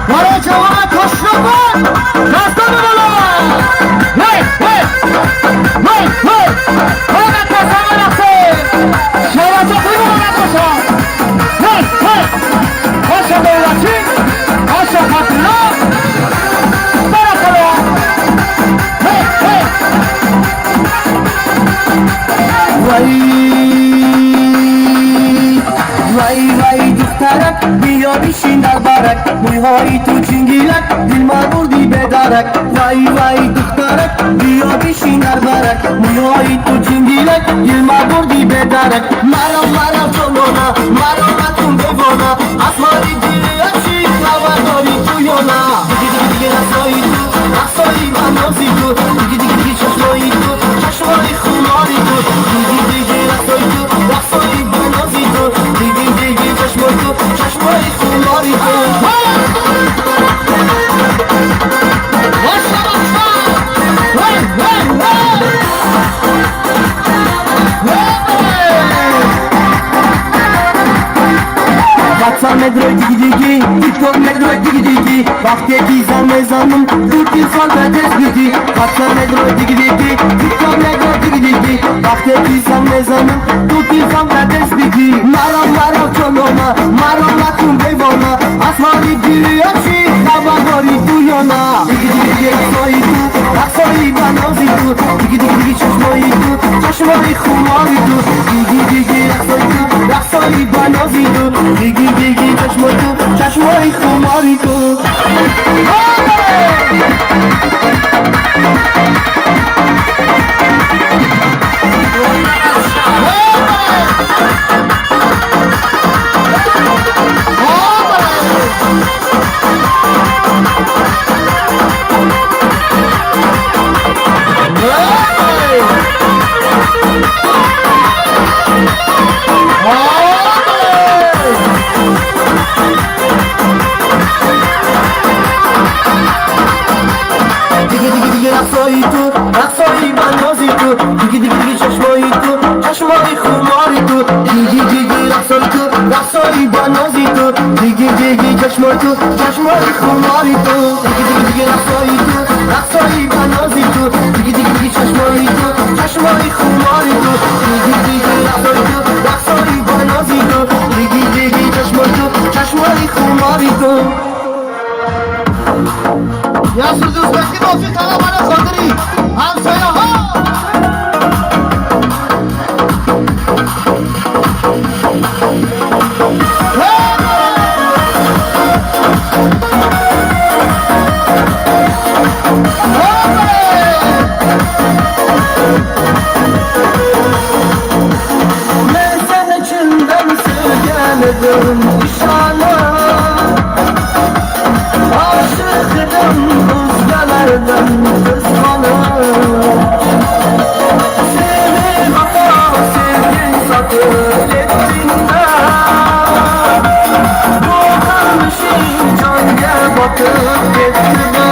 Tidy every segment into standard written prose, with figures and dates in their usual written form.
برای جوان کشنوان دستان بالا وی وی وی وی باید کسان رفته شرط خوبی نکشن وی وی آشا دولتی آشا خطرنا برکلا وی وی وای وای دخترک بیا بشین در برک مویهای تو چنگیلک دل ما بردی به درک وای وای دخترک بیا بشین در برک مویهای تو چنگیلک دل ما بردی به درک مرا جوانا مرا مکن بوانا اسمانی دیرچی خبر داری تو یا نه دیگه رسایی تو رسایی منازی تو دیگه چشمایی تو چشمای خوناری تو دیگه رسایی تو رسایی منازی تو دیگه چشمای تو چشمای خوناری تو WhatsApp نداره دیگی TikTok نداره دیگی وقتی دیزم نزامم دو تین سال به دست بیدی WhatsApp نداره دیگی TikTok نداره دیگی وقتی دیزم نزامم دو تین سال به دست بیدی مرا چنونا مرا مکن بیوانا اسمانی دیریاچی خبرداری تو یا نه دیگه رسایی تو رسایی بنازی تو دیگه چشمایی تو چشمایی خماری تو دیگه رسایی تو رسایی بنازی تو دیگه چشمایی تو چشمایی خماری تو رسایی تو رسایی بنازی تو دیگه چشمایی تو چشمایی خماری تو دیگه رسایی تو رسایی بنازی تو دیگه چشمایی تو چشمایی خماری تو دیگه رسایی تو رسایی بنازی تو دیگه چشمایی تو چشمایی خماری تو دیگه رسایی تو رسایی بنازی تو دیگه چشمایی تو چشمایی خماری تو یا سوزوز بسکی موسیقی طلبان خاطری همسایه ها من seni içinden sevgeledim inşallah aşıkım rüzgarlardan kıskanır seni hata sevgin satır ettiğinde bu kalmışım cange batıp gittiğinde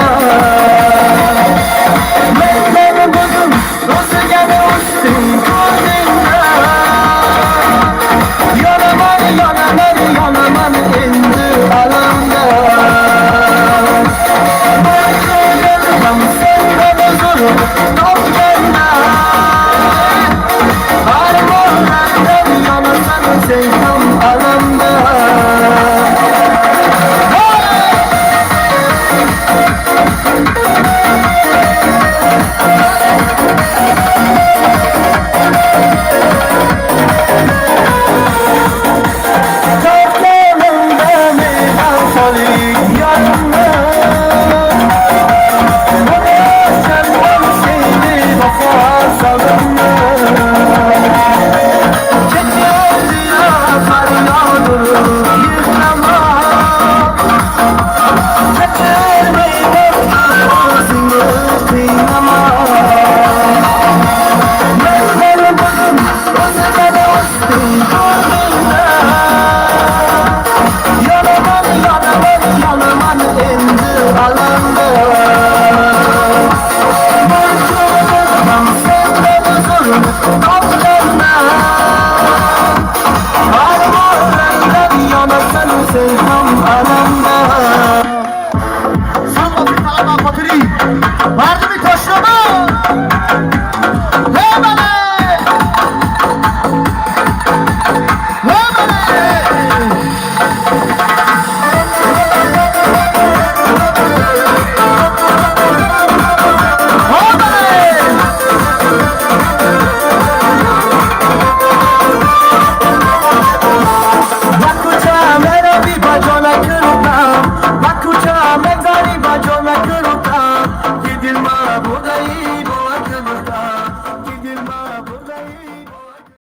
ben buldum nasıl gene uçtum kalbimde yanaman indi aramda ben kırıldım senden